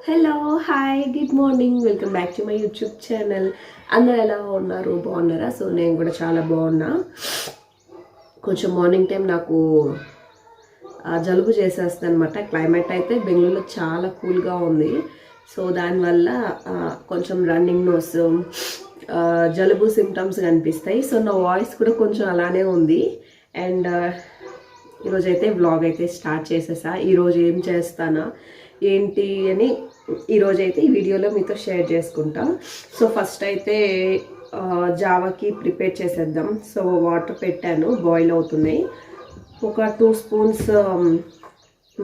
Hello hi good morning welcome back to my YouTube channel. అందరు ఎలా ఉన్నారు? బాగున్నారా? సో నేను కూడా చాలా బాగున్నా. కొంచెం మార్నింగ్ టైం నాకు జలుబు చేసేస్తుంది అనమాట. క్లైమేట్ అయితే బెంగళూరులో చాలా కూల్గా ఉంది. సో దానివల్ల కొంచెం రన్నింగ్ నోస్, జలుబు సిమ్టమ్స్ కనిపిస్తాయి. సో నా వాయిస్ కూడా కొంచెం అలానే ఉంది. అండ్ ఈరోజైతే వ్లాగ్ అయితే స్టార్ట్ చేసేసా. ఈరోజు ఏం చేస్తానా ఏంటి అని ఈరోజైతే ఈ వీడియోలో మీతో షేర్ చేసుకుంటా. సో ఫస్ట్ అయితే జావాకి ప్రిపేర్ చేసేద్దాం. సో వాటర్ పెట్టాను, బాయిల్ అవుతున్నాయి. ఒక 2 స్పూన్స్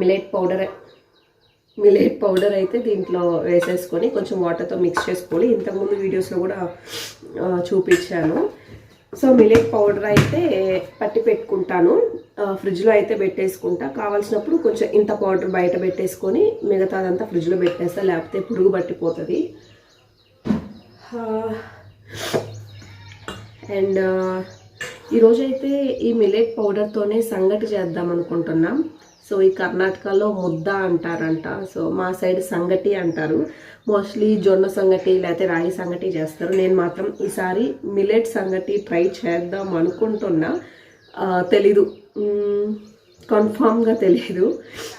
మిలెట్ పౌడర్ అయితే దీంట్లో వేసేసుకొని కొంచెం వాటర్తో మిక్స్ చేసుకోవాలి. ఇంతకుముందు వీడియోస్లో కూడా చూపించాను. సో మిలెట్ పౌడర్ అయితే పట్టి పెట్టుకుంటాను, ఫ్రిడ్జ్లో అయితే పెట్టేసుకుంటా. కావాల్సినప్పుడు కొంచెం ఇంత పౌడర్ బయట పెట్టేసుకొని మిగతాదంతా ఫ్రిడ్జ్లో పెట్టేస్తా, లేకపోతే పురుగు పట్టిపోతుంది. అండ్ ఈరోజైతే ఈ మిలెట్ పౌడర్తోనే సంగటి చేద్దాం అనుకుంటున్నాం. సో ఈ కర్ణాటకలో ముద్ద అంటారంట. సో మా సైడ్ సంగటి అంటారు. మోస్ట్లీ జొన్న సంగటి లేకపోతే రాగి సంగటి చేస్తారు. నేను మాత్రం ఈసారి మిలెట్ సంగటి ట్రై చేద్దాం అనుకుంటున్నా. తెలీదు, కన్ఫామ్గా తెలీదు,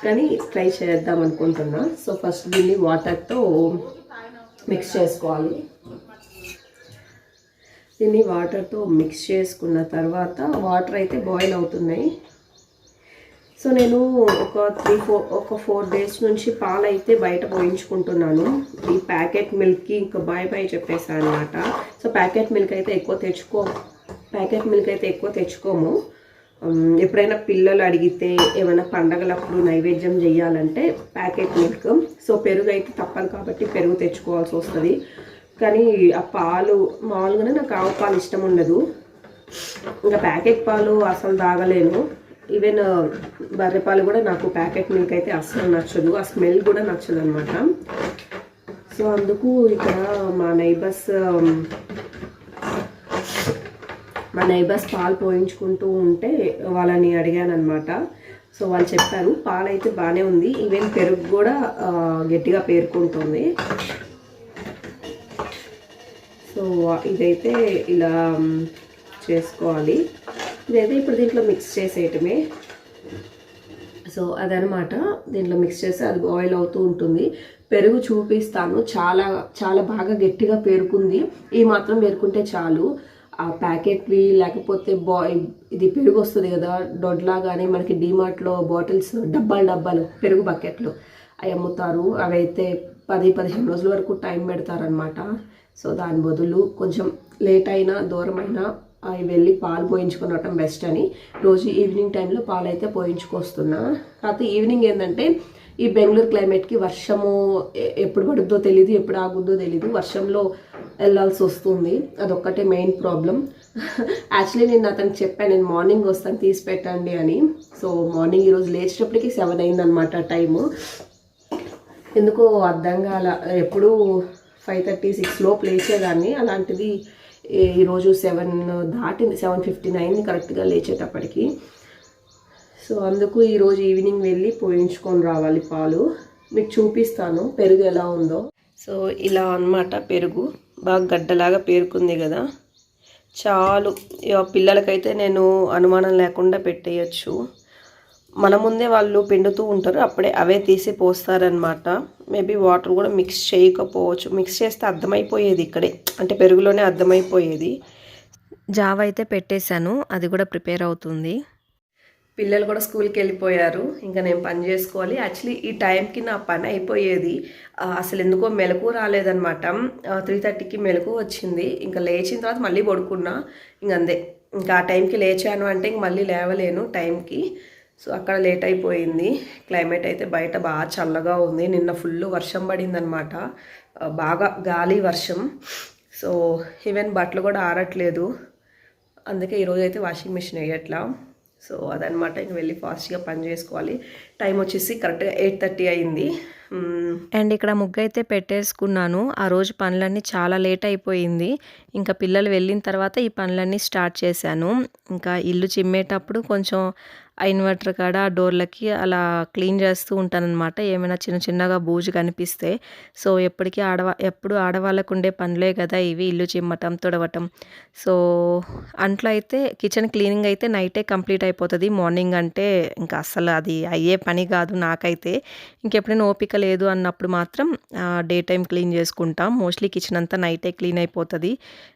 కానీ ట్రై చేద్దాం అనుకుంటున్నా. సో ఫస్ట్ దీన్ని వాటర్తో మిక్స్ చేసుకోవాలి. దీన్ని వాటర్తో మిక్స్ చేసుకున్న తర్వాత వాటర్ అయితే బాయిల్ అవుతున్నాయి. సో నేను ఒక 4 డేస్ నుంచి పాలు అయితే బయట పోయించుకుంటున్నాను. ఈ ప్యాకెట్ మిల్క్కి ఇంకా బాయ్ చెప్పేసాను అనమాట. సో ప్యాకెట్ మిల్క్ అయితే ఎక్కువ తెచ్చుకోము. ఎప్పుడైనా పిల్లలు అడిగితే ఏమైనా పండగలప్పుడు నైవేద్యం చేయాలంటే ప్యాకెట్ మిల్క్. సో పెరుగు అయితే తప్పదు కాబట్టి పెరుగు తెచ్చుకోవాల్సి వస్తుంది. కానీ ఆ పాలు మామూలుగానే నాకు ఆవు పాలు ఇష్టం ఉండదు. ఇంకా ప్యాకెట్ పాలు అసలు తాగలేను. ఈవెన్ బర్రె పాలు కూడా నాకు ప్యాకెట్ మిల్క్ అయితే అస్సలు నచ్చదు. ఆ స్మెల్ కూడా నచ్చదు అనమాట. సో అందుకు ఇక్కడ మా నైబర్స్ పాలు పోయించుకుంటూ ఉంటే వాళ్ళని అడిగాను అనమాట. సో వాళ్ళు చెప్పారు పాలు అయితే బాగానే ఉంది, ఈవెన్ పెరుగు కూడా గట్టిగా పేరుకుంటుంది. సో ఇదైతే ఇలా చేసుకోవాలి. ఇదైతే ఇప్పుడు దీంట్లో మిక్స్ చేసేయటమే. సో అదనమాట, దీంట్లో మిక్స్ చేసి అది బాయిల్ అవుతూ ఉంటుంది. పెరుగు చూపిస్తాను. చాలా చాలా బాగా గట్టిగా పేరుకుంది. ఈ మాత్రం పేరుకుంటే చాలు. ఆ ప్యాకెట్వి లేకపోతే ఇది పెరుగు వస్తుంది కదా దొడ్లా, కానీ మనకి డీమార్ట్లో బాటిల్స్ డబ్బాలు పెరుగు బకెట్లు అవి అమ్ముతారు. అవి అయితే 10-15 రోజుల వరకు టైం పెడతారనమాట. సో దాని బదులు కొంచెం లేట్ అయినా దూరమైనా అవి వెళ్ళి పాలు పోయించుకునటం బెస్ట్ అని రోజు ఈవినింగ్ టైంలో పాలు అయితే పోయించుకొస్తున్నా. కాకపోతే ఈవినింగ్ ఏంటంటే ఈ బెంగళూరు క్లైమేట్కి వర్షము ఎప్పుడు పడుద్దో తెలీదు, ఎప్పుడు ఆగుద్దో తెలీదు. వర్షంలో వెళ్ళాల్సి వస్తుంది. అదొక్కటే మెయిన్ ప్రాబ్లం. యాక్చువల్లీ నేను అతనికి చెప్పాను, నేను మార్నింగ్ వస్తాను తీసి పెట్టండి అని. సో మార్నింగ్ ఈరోజు లేచేటప్పటికి 7 అయిందనమాట టైము. ఎందుకో అర్థం కాల. ఎప్పుడు 5:30-6 లోపు లేచేదాన్ని. అలాంటిది ఈరోజు 7:59 కరెక్ట్గా లేచేటప్పటికి. సో అందుకు ఈరోజు ఈవినింగ్ వెళ్ళి పోయించుకొని రావాలి పాలు. మీకు చూపిస్తాను పెరుగు ఎలా ఉందో. సో ఇలా అన్నమాట, పెరుగు బాగా గడ్డలాగా పేరుకుంది కదా, చాలు. పిల్లలకైతే నేను అనుమానం లేకుండా పెట్టేయచ్చు. మన ముందే వాళ్ళు పిండుతూ ఉంటారు, అప్పుడే అవే తీసి పోస్తారనమాట. మేబీ వాటర్ కూడా మిక్స్ చేయకపోవచ్చు. మిక్స్ చేస్తే అర్థమైపోయేది ఇక్కడే, అంటే పెరుగులోనే అర్థమైపోయేది. జావ అయితే పెట్టేశాను, అది కూడా ప్రిపేర్ అవుతుంది. పిల్లలు కూడా స్కూల్కి వెళ్ళిపోయారు. ఇంకా నేను పని చేసుకోవాలి. యాక్చువల్లీ ఈ టైంకి నా పని అయిపోయేది. అసలు ఎందుకో మెలకు రాలేదనమాట. 3:30కి మెలకు వచ్చింది. ఇంకా లేచిన తర్వాత మళ్ళీ పడుకున్నా. ఇంకంతే, ఇంకా ఆ టైంకి లేచాను అంటే ఇంక మళ్ళీ లేవలేను టైంకి. సో అక్కడ లేట్ అయిపోయింది. క్లైమేట్ అయితే బయట బాగా చల్లగా ఉంది. నిన్న ఫుల్ వర్షం పడిందనమాట, బాగా గాలి వర్షం. సో ఈవెన్ బట్టలు కూడా ఆరట్లేదు. అందుకే ఈరోజు అయితే వాషింగ్ మిషన్ వేయట్లా. సో అదనమాట, ఇంక వెళ్ళి ఫాస్ట్గా పని చేసుకోవాలి. టైం వచ్చేసి కరెక్ట్గా 8:30 అయింది. అండ్ ఇక్కడ ముగ్గు అయితే పెట్టేసుకున్నాను. ఆ రోజు పనులన్నీ చాలా లేట్ అయిపోయింది. ఇంకా పిల్లలు వెళ్ళిన తర్వాత ఈ పనులన్నీ స్టార్ట్ చేశాను. ఇంకా ఇల్లు చిమ్మేటప్పుడు కొంచెం ఆ ఇన్వర్టర్ కాడ ఆ డోర్లకి అలా క్లీన్ చేస్తూ ఉంటానన్నమాట. ఏమైనా చిన్న చిన్నగా బూజు కనిపిస్తే. సో ఎప్పుడు ఆడవాళ్ళకు ఉండే పనులే కదా ఇవి, ఇల్లు చిమ్మటం, తుడవటం. సో అంట్లో అయితే కిచెన్ క్లీనింగ్ అయితే నైటే కంప్లీట్ అయిపోతది. మార్నింగ్ అంటే ఇంకా అస్సలు అది అయ్యే పని కాదు నాకైతే. ఇంకెప్పుడైనా ఓపిక లేదు అన్నప్పుడు మాత్రం డే టైమ్ క్లీన్ చేసుకుంటాం. మోస్ట్లీ కిచెన్ అంతా నైటే క్లీన్ అయిపోతది.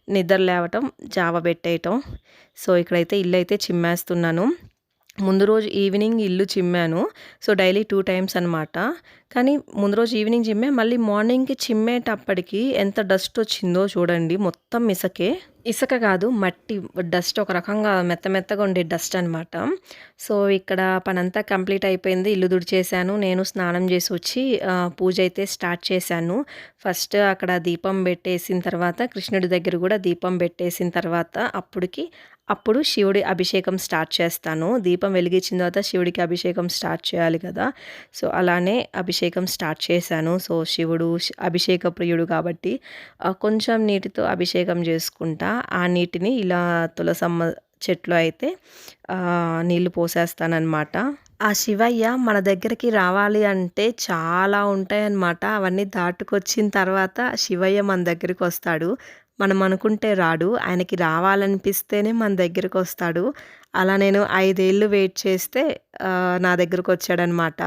నిద్ర లేవటం, జావ పెట్టేయటం. సో ఇక్కడైతే ఇల్లయితే చిమ్మేస్తున్నాను. ముందు రోజు ఈవినింగ్ ఇల్లు చిమ్మాను. సో డైలీ 2 టైమ్స్ అనమాట. కానీ ముందు రోజు ఈవినింగ్ చిమ్మా, మళ్ళీ మార్నింగ్‌కి చిమ్మేటప్పటికి ఎంత డస్ట్ వచ్చిందో చూడండి. మొత్తం ఇసకే. ఇసక కాదు, మట్టి డస్ట్, ఒక రకంగా మెత్త మెత్తగా ఉండే డస్ట్ అనమాట. సో ఇక్కడ పనంతా కంప్లీట్ అయిపోయింది. ఇల్లు తుడిచేసాను. నేను స్నానం చేసి వచ్చి పూజ అయితే స్టార్ట్ చేశాను. ఫస్ట్ అక్కడ దీపం పెట్టేసిన తర్వాత, కృష్ణుడి దగ్గర కూడా దీపం పెట్టేసిన తర్వాత అప్పుడు శివుడి అభిషేకం స్టార్ట్ చేస్తాను. దీపం వెలిగించిన తర్వాత శివుడికి అభిషేకం స్టార్ట్ చేయాలి కదా. సో అలానే అభిషేకం స్టార్ట్ చేశాను. సో శివుడు అభిషేక ప్రియుడు కాబట్టి కొంచెం నీటితో అభిషేకం చేసుకుంటా. ఆ నీటిని ఇలా తులసమ్మ చెట్లు అయితే నీళ్లు పోసేస్తానన్నమాట. ఆ శివయ్య మన దగ్గరికి రావాలి అంటే చాలా ఉంటాయన్నమాట. అవన్నీ దాటుకొచ్చిన తర్వాత శివయ్య మన దగ్గరికి వస్తాడు. మనం అనుకుంటే రాడు. ఆయనకి రావాలనిపిస్తేనే మన దగ్గరికి వస్తాడు. అలా నేను 5 ఏళ్ళు వెయిట్ చేస్తే నా దగ్గరకు వచ్చాడనమాట.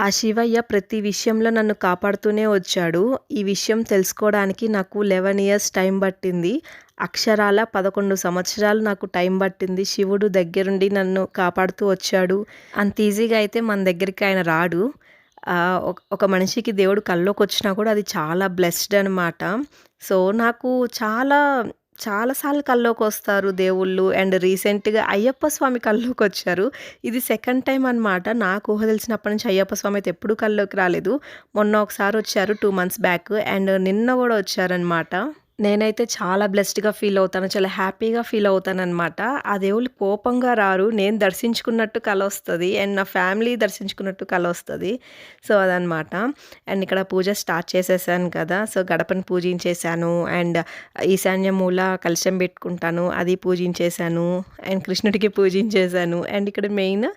ఆ శివయ్య ప్రతి విషయంలో నన్ను కాపాడుతూనే వచ్చాడు. ఈ విషయం తెలుసుకోవడానికి నాకు 11 ఇయర్స్ టైం పట్టింది. అక్షరాల 11 సంవత్సరాలు నాకు టైం పట్టింది. శివుడు దగ్గరుండి నన్ను కాపాడుతూ వచ్చాడు. అంత ఈజీగా అయితే మన దగ్గరికి ఆయన రాడు. ఒక మనిషికి దేవుడు కల్లోకి వచ్చినా కూడా అది చాలా బ్లెస్డ్ అనమాట. సో నాకు చాలా సార్లు కల్లోకొస్తారు దేవుళ్ళు. అండ్ రీసెంట్‌గా అయ్యప్ప స్వామి కల్లోకొచ్చారు. ఇది సెకండ్ టైమ్ అనమాట. నాకు ఊహ తెలిసినప్పటి నుంచి అయ్యప్ప స్వామి అయితే ఎప్పుడూ కల్లోకి రాలేదు. మొన్న ఒకసారి వచ్చారు 2 మంత్స్ బ్యాక్. అండ్ నిన్న కూడా వచ్చారనమాట. నేనైతే చాలా బ్లెస్డ్‌గా ఫీల్ అవుతాను. చాలా హ్యాపీగా ఫీల్ అవుతాననమాట. ఆ దేవుళ్ళు కోపంగా రారు. నేను దర్శించుకున్నట్టు కలొస్తది. అండ్ నా ఫ్యామిలీ దర్శించుకున్నట్టు కలొస్తది. సో అదనమాట. అండ్ ఇక్కడ పూజ స్టార్ట్ చేసేసాను కదా. సో గడపను పూజించేశాను. అండ్ ఈశాన్య మూల కలశం పెట్టుకుంటాను, అది పూజించేశాను. అండ్ కృష్ణుడికి పూజించేశాను. అండ్ ఇక్కడ మెయిన్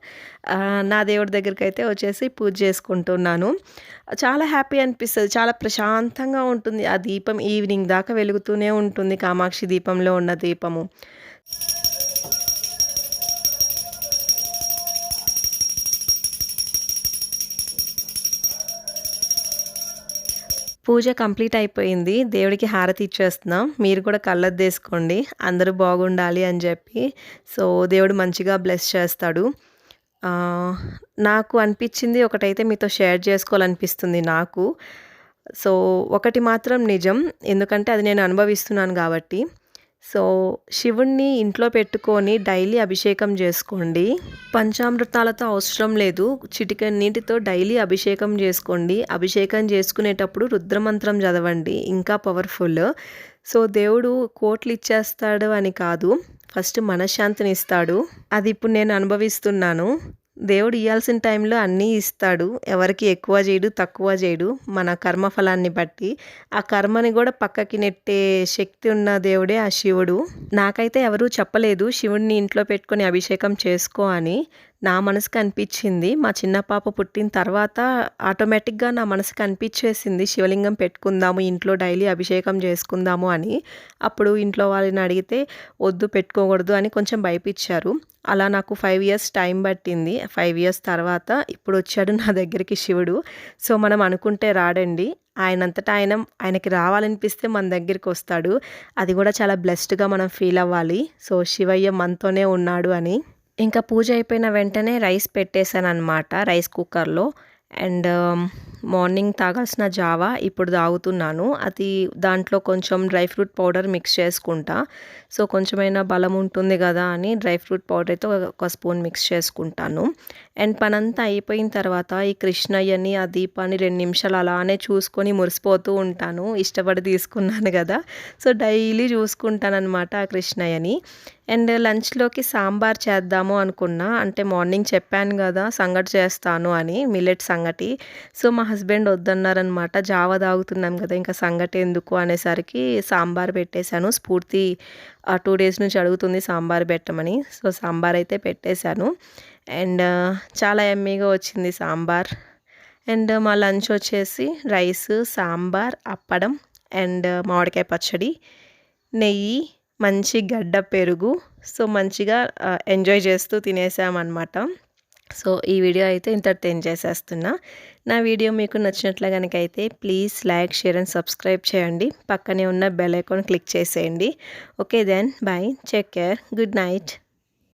నా దేవుడి దగ్గరికైతే వచ్చేసి పూజ చేసుకుంటున్నాను. చాలా హ్యాపీ అనిపిస్తది. చాలా ప్రశాంతంగా ఉంటుంది. ఆ దీపం ఈవినింగ్ దాకా వెలుగుతూనే ఉంటుంది. కామాక్షి దీపంలో ఉన్న దీపము. పూజ కంప్లీట్ అయిపోయింది. దేవుడికి హారతి ఇచ్చేస్తున్నాం. మీరు కూడా కళ్ళద్దేసుకోండి, అందరూ బాగుండాలి అని చెప్పి. సో దేవుడు మంచిగా బ్లెస్ చేస్తాడు. నాకు అనిపించింది ఒకటైతే మీతో షేర్ చేసుకోవాలనిపిస్తుంది నాకు. సో ఒకటి మాత్రం నిజం, ఎందుకంటే అది నేను అనుభవిస్తున్నాను కాబట్టి. సో శివుణ్ణి ఇంట్లో పెట్టుకొని డైలీ అభిషేకం చేసుకోండి. పంచామృతాలతో అవసరం లేదు. చిటికెడు నీటితో డైలీ అభిషేకం చేసుకోండి. అభిషేకం చేసుకునేటప్పుడు రుద్రమంత్రం చదవండి, ఇంకా పవర్ఫుల్. సో దేవుడు కోట్లు ఇచ్చేస్తాడు అని కాదు, ఫస్ట్ మనశ్శాంతిని ఇస్తాడు. అది ఇప్పుడు నేను అనుభవిస్తున్నాను. దేవుడు ఇయ్యాల్సిన టైంలో అన్నీ ఇస్తాడు. ఎవరికి ఎక్కువ చేయడు, తక్కువ చేయడు. మన కర్మఫలాన్ని బట్టి ఆ కర్మని కూడా పక్కకి నెట్టే శక్తి ఉన్న దేవుడే ఆ శివుడు. నాకైతే ఎవరూ చెప్పలేదు శివుడిని ఇంట్లో పెట్టుకొని అభిషేకం చేసుకో అని. నా మనసుకు అనిపించింది. మా చిన్న పాప పుట్టిన తర్వాత ఆటోమేటిక్గా నా మనసుకు అనిపించేసింది శివలింగం పెట్టుకుందాము, ఇంట్లో డైలీ అభిషేకం చేసుకుందాము అని. అప్పుడు ఇంట్లో వాళ్ళని అడిగితే వద్దు, పెట్టుకోకూడదు అని కొంచెం భయపించారు. అలా నాకు 5 ఇయర్స్ టైం పట్టింది. 5 ఇయర్స్ తర్వాత ఇప్పుడు వచ్చాడు నా దగ్గరికి శివుడు. సో మనం అనుకుంటే రాడండి. ఆయనకి రావాలనిపిస్తే మన దగ్గరికి వస్తాడు. అది కూడా చాలా బ్లెస్డ్గా మనం ఫీల్ అవ్వాలి. సో శివయ్య మనతోనే ఉన్నాడు అని. ఇంకా పూజ అయిపోయిన వెంటనే రైస్ పెట్టేశానన్నమాట రైస్ కుక్కర్లో. అండ్ మార్నింగ్ తాగాల్సిన జావా ఇప్పుడు తాగుతున్నాను. అది దాంట్లో కొంచెం డ్రై ఫ్రూట్ పౌడర్ మిక్స్ చేసుకుంటా. సో కొంచెమైనా బలం ఉంటుంది కదా అని డ్రై ఫ్రూట్ పౌడర్తో ఒక స్పూన్ మిక్స్ చేసుకుంటాను. అండ్ పనంతా అయిపోయిన తర్వాత ఈ కృష్ణయ్యని, ఆ దీపాన్ని 2 నిమిషాలు అలానే చూసుకొని మురిసిపోతూ ఉంటాను. ఇష్టపడి తీసుకున్నాను కదా. సో డైలీ చూసుకుంటానన్నమాట ఆ కృష్ణయ్యని. అండ్ లంచ్లోకి సాంబార్ చేద్దాము అనుకున్నా. అంటే మార్నింగ్ చెప్పాను కదా సంగటి చేస్తాను అని, మిల్లెట్ సంగటి. సో మా హస్బెండ్ వద్దన్నారనమాట. జావ తాగుతున్నాం కదా, ఇంకా సంగటి ఎందుకు అనేసరికి సాంబార్ పెట్టేశాను. స్ఫూర్తి 2 డేస్ నుంచి అడుగుతుంది సాంబార్ పెట్టమని. సో సాంబార్ అయితే పెట్టేశాను. అండ్ చాలా ఎమ్మీగా వచ్చింది సాంబార్. అండ్ మా లంచ్ వచ్చేసి రైస్, సాంబార్, అప్పడం అండ్ మామిడికాయ పచ్చడి, నెయ్యి, మంచి గడ్డ పెరుగు. సో మంచిగా ఎంజాయ్ చేస్తూ తినేసామన్నమాట. సో ఈ వీడియో అయితే ఇంతటితో ఎండ్ చేసేస్తున్నా. నా వీడియో మీకు నచ్చినట్లు కనుక అయితే please like, share and subscribe చేయండి. పక్కనే ఉన్న బెల్ ఐకాన్ క్లిక్ చేసేయండి. Okay then bye, take care, good night.